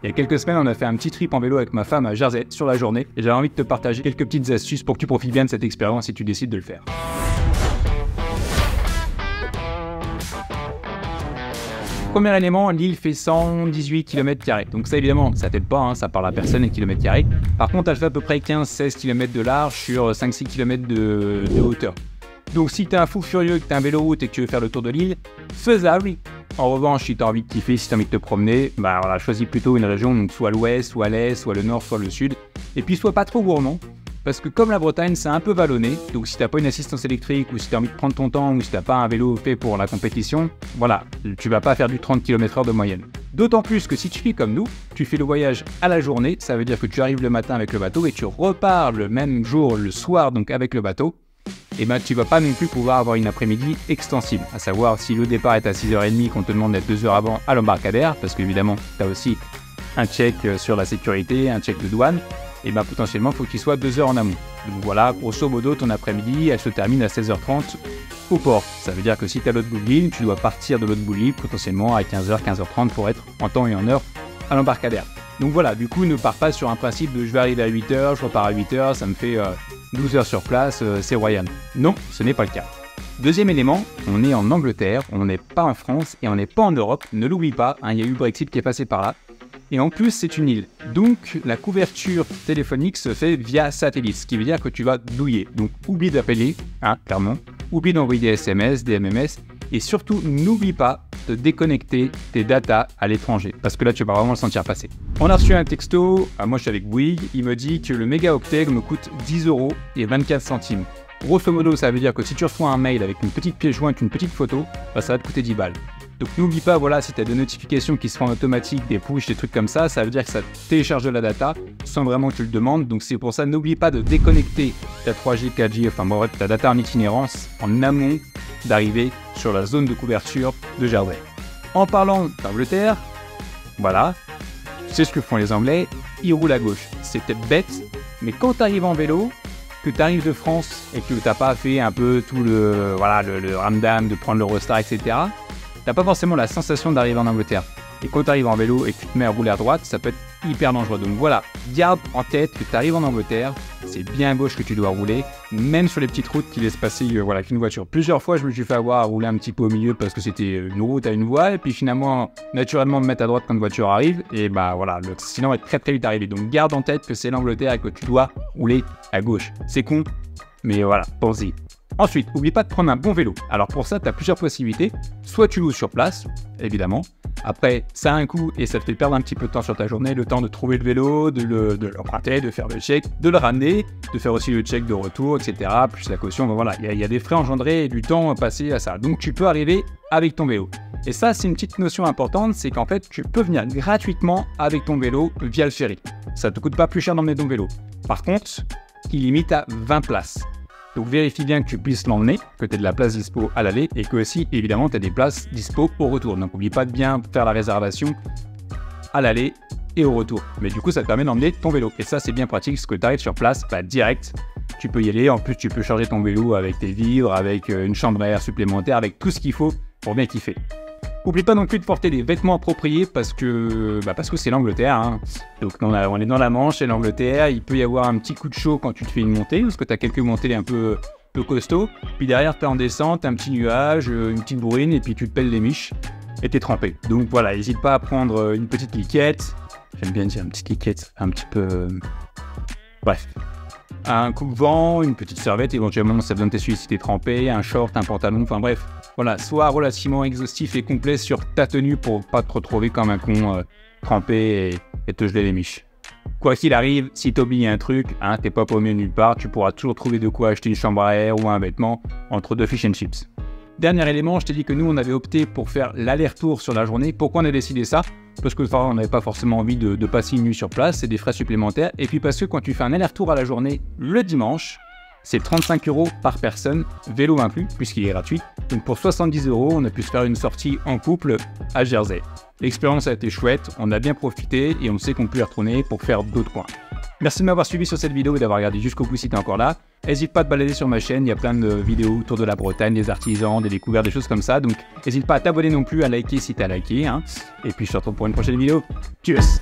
Il y a quelques semaines, on a fait un petit trip en vélo avec ma femme à Jersey sur la journée et j'avais envie de te partager quelques petites astuces pour que tu profites bien de cette expérience si tu décides de le faire. Premier élément, l'île fait 118 km². Donc ça évidemment, ça t'aide pas, ça parle à personne les km². Par contre, elle fait à peu près 15-16 km de large sur 5-6 km de hauteur. Donc si tu es un fou furieux, que tu as un vélo route et que tu veux faire le tour de l'île, faisable. En revanche, si tu as envie de kiffer, si tu as envie de te promener, voilà, choisis plutôt une région, donc soit l'ouest, soit l'est, soit le nord, soit le sud. Et puis sois pas trop gourmand, parce que comme la Bretagne, c'est un peu vallonné, donc si tu n'as pas une assistance électrique, ou si tu as envie de prendre ton temps, ou si tu n'as pas un vélo fait pour la compétition, voilà, tu vas pas faire du 30 km/h de moyenne. D'autant plus que si tu fais comme nous, tu fais le voyage à la journée, ça veut dire que tu arrives le matin avec le bateau et tu repars le même jour, le soir, donc avec le bateau. Et tu vas pas non plus pouvoir avoir une après-midi extensible, à savoir si le départ est à 6h30 qu'on te demande d'être 2 heures avant à l'embarcadère, parce qu'évidemment tu as aussi un check sur la sécurité, un check de douane, et potentiellement il faut qu'il soit 2 heures en amont. Donc voilà, grosso modo ton après-midi elle se termine à 16h30 au port. Ça veut dire que si tu es à l'autre bout de l'île, tu dois partir de l'autre bout de l'île potentiellement à 15h, 15h30 pour être en temps et en heure à l'embarcadère. Donc voilà, du coup ne pars pas sur un principe de je vais arriver à 8h, je repars à 8h, ça me fait 12 heures sur place, c'est royal. Non, ce n'est pas le cas. Deuxième élément, on est en Angleterre, on n'est pas en France et on n'est pas en Europe, ne l'oublie pas, il y a eu le Brexit qui est passé par là. Et en plus, c'est une île. Donc, la couverture téléphonique se fait via satellite, ce qui veut dire que tu vas douiller. Donc, oublie d'appeler, clairement. Oublie d'envoyer des SMS, des MMS. Et surtout, n'oublie pas de déconnecter tes datas à l'étranger. Parce que là, tu vas vraiment le sentir passer. On a reçu un texto, moi je suis avec Bouygues, il me dit que le mégaoctet me coûte 10 € et 24 centimes. Grosso modo, ça veut dire que si tu reçois un mail avec une petite pièce jointe, une petite photo, ça va te coûter 10 balles. Donc n'oublie pas, voilà, si tu as des notifications qui se font en automatique, des push, des trucs comme ça veut dire que ça télécharge de la data sans vraiment que tu le demandes. Donc c'est pour ça, n'oublie pas de déconnecter ta 3G, 4G, ta data en itinérance en amont d'arriver sur la zone de couverture de Jersey. En parlant d'Angleterre, voilà, c'est ce que font les Anglais, ils roulent à gauche. C'est peut-être bête, mais quand tu arrives en vélo, que tu arrives de France et que tu n'as pas fait un peu tout le ramdam de prendre l'Eurostar, etc., t'as pas forcément la sensation d'arriver en Angleterre. Et quand tu arrives en vélo et que tu te mets à rouler à droite, ça peut être hyper dangereux. Donc voilà, garde en tête que tu arrives en Angleterre, c'est bien à gauche que tu dois rouler, même sur les petites routes qui laissent passer qu'une voiture. Plusieurs fois, je me suis fait avoir à rouler un petit peu au milieu parce que c'était une route à une voie, et puis finalement, naturellement, me mettre à droite quand une voiture arrive, et voilà, l'accident est très très vite arrivé. Donc garde en tête que c'est l'Angleterre et que tu dois rouler à gauche. C'est con, mais voilà, pense-y. Ensuite, n'oublie pas de prendre un bon vélo. Alors pour ça, tu as plusieurs possibilités. Soit tu loues sur place, évidemment. Après, ça a un coût et ça te fait perdre un petit peu de temps sur ta journée, le temps de trouver le vélo, de l'emprunter, de faire le check, de le ramener, de faire aussi le check de retour, etc. Plus la caution, voilà, il y a des frais engendrés et du temps passé à ça. Donc tu peux arriver avec ton vélo. Et ça, c'est une petite notion importante, c'est qu'en fait, tu peux venir gratuitement avec ton vélo via le ferry. Ça ne te coûte pas plus cher d'emmener ton vélo. Par contre, il limite à 20 places. Donc vérifie bien que tu puisses l'emmener, que tu aies de la place dispo à l'aller et que aussi évidemment tu as des places dispo au retour. Donc n'oublie pas de bien faire la réservation à l'aller et au retour. Mais du coup ça te permet d'emmener ton vélo. Et ça c'est bien pratique parce que tu arrives sur place, direct, tu peux y aller. En plus tu peux charger ton vélo avec tes vivres, avec une chambre à air supplémentaire, avec tout ce qu'il faut pour bien kiffer. N'oublie pas non plus de porter des vêtements appropriés parce que c'est l'Angleterre. Donc on est dans la Manche et l'Angleterre, il peut y avoir un petit coup de chaud quand tu te fais une montée parce que tu as quelques montées un peu costauds. Puis derrière, tu es en descente, un petit nuage, une petite bourrine et puis tu te pèles les miches et tu es trempé. Donc voilà, n'hésite pas à prendre une petite liquette. J'aime bien dire une petite liquette, un petit peu... Bref. Un coupe-vent, une petite serviette, éventuellement ça donne tes suies si t'es trempé, un short, un pantalon, bref. Voilà, sois relativement exhaustif et complet sur ta tenue pour pas te retrouver comme un con trempé et te geler les miches. Quoi qu'il arrive, si t'oublies un truc, t'es pas paumé nulle part, tu pourras toujours trouver de quoi acheter une chambre à air ou un vêtement entre deux fish and chips. Dernier élément, je t'ai dit que nous on avait opté pour faire l'aller-retour sur la journée. Pourquoi on a décidé ça? Parce que on n'avait pas forcément envie de passer une nuit sur place, c'est des frais supplémentaires. Et puis parce que quand tu fais un aller-retour à la journée le dimanche, c'est 35 € par personne, vélo inclus, puisqu'il est gratuit. Donc pour 70 €, on a pu se faire une sortie en couple à Jersey. L'expérience a été chouette, on a bien profité et on sait qu'on peut y retourner pour faire d'autres coins. Merci de m'avoir suivi sur cette vidéo et d'avoir regardé jusqu'au bout si t'es encore là. N'hésite pas à te balader sur ma chaîne, il y a plein de vidéos autour de la Bretagne, des artisans, des découvertes, des choses comme ça. Donc n'hésite pas à t'abonner non plus, à liker si t'as liké. Et puis je te retrouve pour une prochaine vidéo. Tchuss!